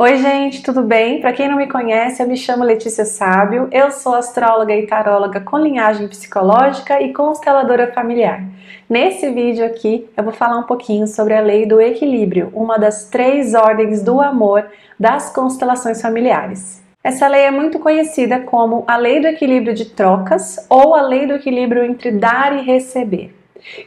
Oi gente, tudo bem? Para quem não me conhece, eu me chamo Letícia Sábio, eu sou astróloga e taróloga com linhagem psicológica e consteladora familiar. Nesse vídeo aqui eu vou falar um pouquinho sobre a lei do equilíbrio, uma das 3 ordens do amor das constelações familiares. Essa lei é muito conhecida como a lei do equilíbrio de trocas ou a lei do equilíbrio entre dar e receber,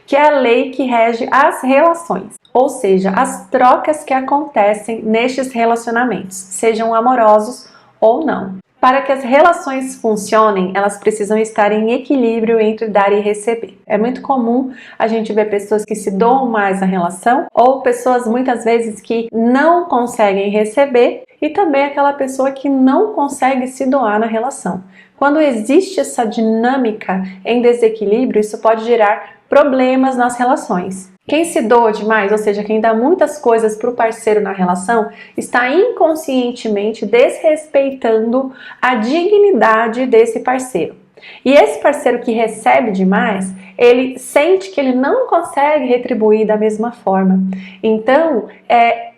que é a lei que rege as relações, ou seja, as trocas que acontecem nestes relacionamentos, sejam amorosos ou não. Para que as relações funcionem, elas precisam estar em equilíbrio entre dar e receber. É muito comum a gente ver pessoas que se doam mais na relação ou pessoas muitas vezes que não conseguem receber e também aquela pessoa que não consegue se doar na relação. Quando existe essa dinâmica em desequilíbrio, isso pode gerar problemas nas relações. Quem se doa demais, ou seja, quem dá muitas coisas para o parceiro na relação, está inconscientemente desrespeitando a dignidade desse parceiro. E esse parceiro que recebe demais, ele sente que ele não consegue retribuir da mesma forma. Então,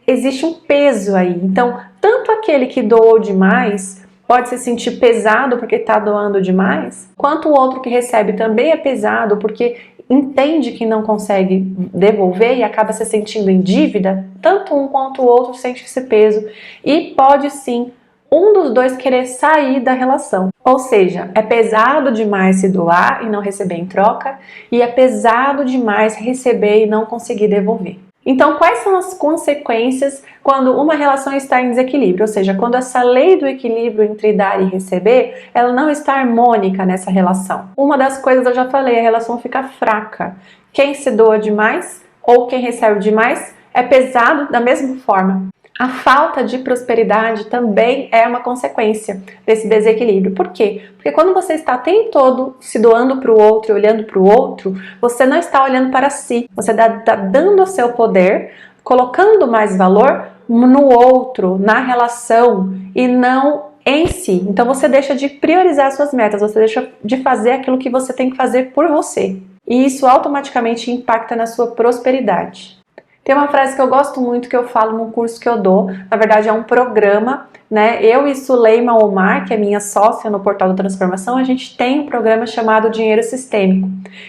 existe um peso aí. Então, tanto aquele que doou demais pode se sentir pesado porque está doando demais, quanto o outro que recebe também é pesado porque entende que não consegue devolver e acaba se sentindo em dívida. Tanto um quanto o outro sente esse peso e pode sim um dos dois querer sair da relação. Ou seja, é pesado demais se doar e não receber em troca, e é pesado demais receber e não conseguir devolver. Então, quais são as consequências quando uma relação está em desequilíbrio? Ou seja, quando essa lei do equilíbrio entre dar e receber, ela não está harmônica nessa relação. Uma das coisas eu já falei, a relação fica fraca. Quem se doa demais ou quem recebe demais é pesado da mesma forma. A falta de prosperidade também é uma consequência desse desequilíbrio. Por quê? Porque quando você está o tempo todo se doando para o outro, olhando para o outro, você não está olhando para si. Você está dando o seu poder, colocando mais valor no outro, na relação e não em si. Então você deixa de priorizar suas metas, você deixa de fazer aquilo que você tem que fazer por você. E isso automaticamente impacta na sua prosperidade. Tem uma frase que eu gosto muito que eu falo no curso que eu dou, na verdade é um programa, né? Eu e Suleima Omar, que é minha sócia no Portal da Transformação, a gente tem um programa chamado Dinheiro Sistêmico.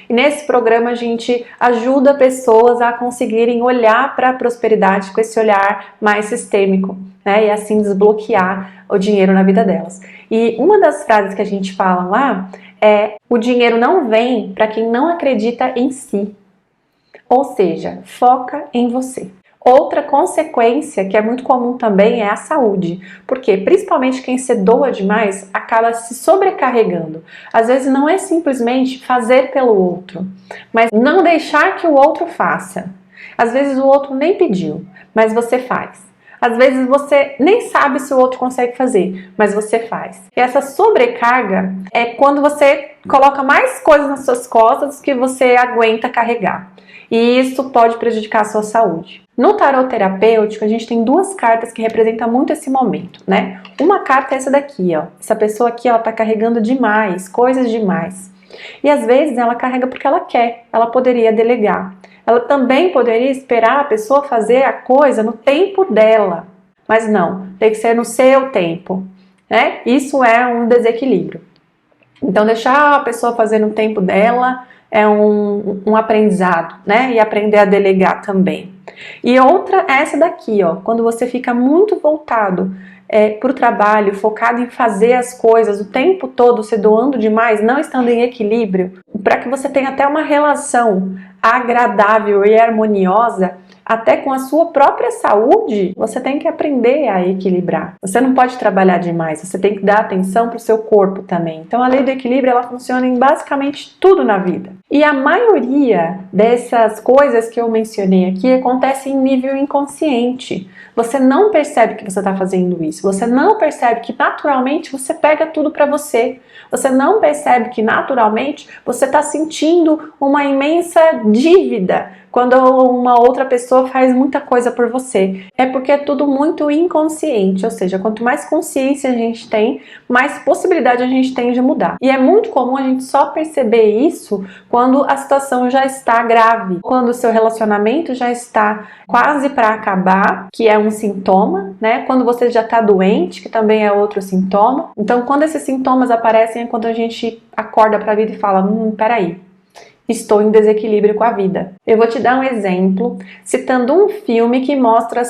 E nesse programa a gente ajuda pessoas a conseguirem olhar para a prosperidade com esse olhar mais sistêmico, né? E assim desbloquear o dinheiro na vida delas. E uma das frases que a gente fala lá é: o dinheiro não vem para quem não acredita em si. Ou seja, foca em você. Outra consequência que é muito comum também é a saúde, porque principalmente quem se doa demais acaba se sobrecarregando. Às vezes não é simplesmente fazer pelo outro, mas não deixar que o outro faça. Às vezes o outro nem pediu, mas você faz. Às vezes você nem sabe se o outro consegue fazer, mas você faz. E essa sobrecarga é quando você coloca mais coisas nas suas costas que você aguenta carregar. E isso pode prejudicar a sua saúde. No tarot terapêutico, a gente tem 2 cartas que representam muito esse momento, né? Uma carta é essa daqui, ó. Essa pessoa aqui, ela tá carregando demais, coisas demais. E às vezes ela carrega porque ela quer, ela poderia delegar. Ela também poderia esperar a pessoa fazer a coisa no tempo dela. Mas não, tem que ser no seu tempo, né? Isso é um desequilíbrio. Então deixar a pessoa fazer no tempo dela é um aprendizado, né? E aprender a delegar também. E outra é essa daqui, ó. Quando você fica muito voltado para o trabalho, focado em fazer as coisas o tempo todo, se doando demais, não estando em equilíbrio, para que você tenha até uma relação agradável e harmoniosa, até com a sua própria saúde, você tem que aprender a equilibrar. Você não pode trabalhar demais, você tem que dar atenção para o seu corpo também. Então a lei do equilíbrio, ela funciona em basicamente tudo na vida. E a maioria dessas coisas que eu mencionei aqui acontece em nível inconsciente. Você não percebe que você está fazendo isso, você não percebe que naturalmente você pega tudo para você. Você não percebe que naturalmente você está sentindo uma imensa dívida quando uma outra pessoa faz muita coisa por você. É porque é tudo muito inconsciente, ou seja, quanto mais consciência a gente tem, mais possibilidade a gente tem de mudar. E é muito comum a gente só perceber isso quando a situação já está grave, quando o seu relacionamento já está quase para acabar, que é um sintoma, né? Quando você já está doente, que também é outro sintoma. Então, quando esses sintomas aparecem é quando a gente acorda para a vida e fala, peraí, estou em desequilíbrio com a vida. Eu vou te dar um exemplo, citando um filme que mostra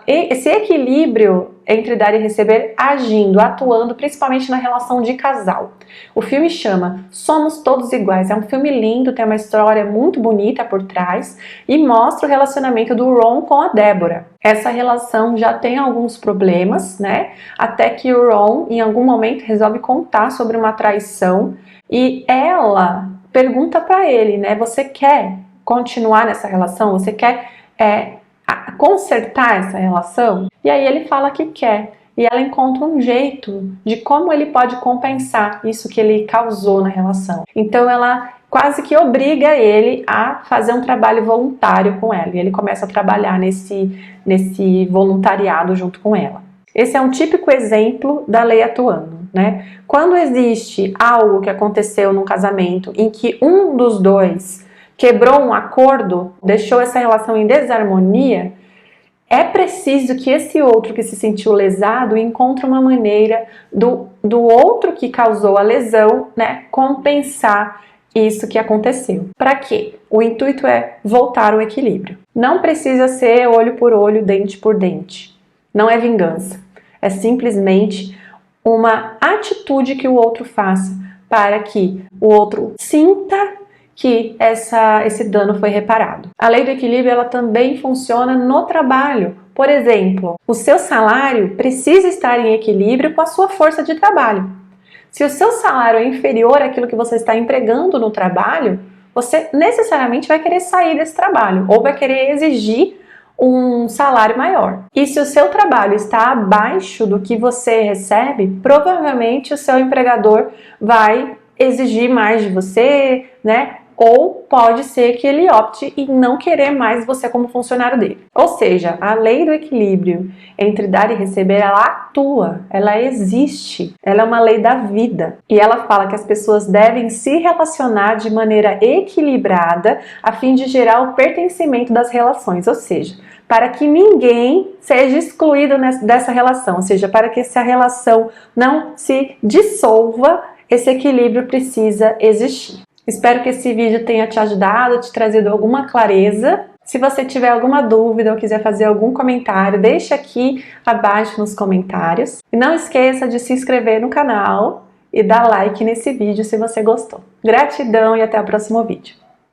esse equilíbrio entre dar e receber agindo, atuando, principalmente na relação de casal. O filme chama Somos Todos Iguais. É um filme lindo, tem uma história muito bonita por trás e mostra o relacionamento do Ron com a Débora. Essa relação já tem alguns problemas, né? Até que o Ron, em algum momento, resolve contar sobre uma traição e ela pergunta para ele, né? Você quer continuar nessa relação? Você quer consertar essa relação? E aí ele fala que quer. E ela encontra um jeito de como ele pode compensar isso que ele causou na relação. Então ela quase que obriga ele a fazer um trabalho voluntário com ela. E ele começa a trabalhar nesse voluntariado junto com ela. Esse é um típico exemplo da lei atuando, né? Quando existe algo que aconteceu num casamento em que um dos dois quebrou um acordo, deixou essa relação em desarmonia, é preciso que esse outro que se sentiu lesado encontre uma maneira do outro que causou a lesão, né, compensar isso que aconteceu. Para quê? O intuito é voltar ao equilíbrio. Não precisa ser olho por olho, dente por dente. Não é vingança. É simplesmente uma atitude que o outro faça para que o outro sinta que esse dano foi reparado. A lei do equilíbrio ela também funciona no trabalho. Por exemplo, o seu salário precisa estar em equilíbrio com a sua força de trabalho. Se o seu salário é inferior àquilo que você está empregando no trabalho, você necessariamente vai querer sair desse trabalho ou vai querer exigir um salário maior. E se o seu trabalho está abaixo do que você recebe, provavelmente o seu empregador vai exigir mais de você, né? Ou pode ser que ele opte em não querer mais você como funcionário dele. Ou seja, a lei do equilíbrio entre dar e receber, ela atua, ela existe, ela é uma lei da vida. E ela fala que as pessoas devem se relacionar de maneira equilibrada a fim de gerar o pertencimento das relações, ou seja, para que ninguém seja excluído dessa relação, ou seja, para que essa relação não se dissolva, esse equilíbrio precisa existir. Espero que esse vídeo tenha te ajudado, te trazido alguma clareza. Se você tiver alguma dúvida ou quiser fazer algum comentário, deixa aqui abaixo nos comentários. E não esqueça de se inscrever no canal e dar like nesse vídeo se você gostou. Gratidão e até o próximo vídeo.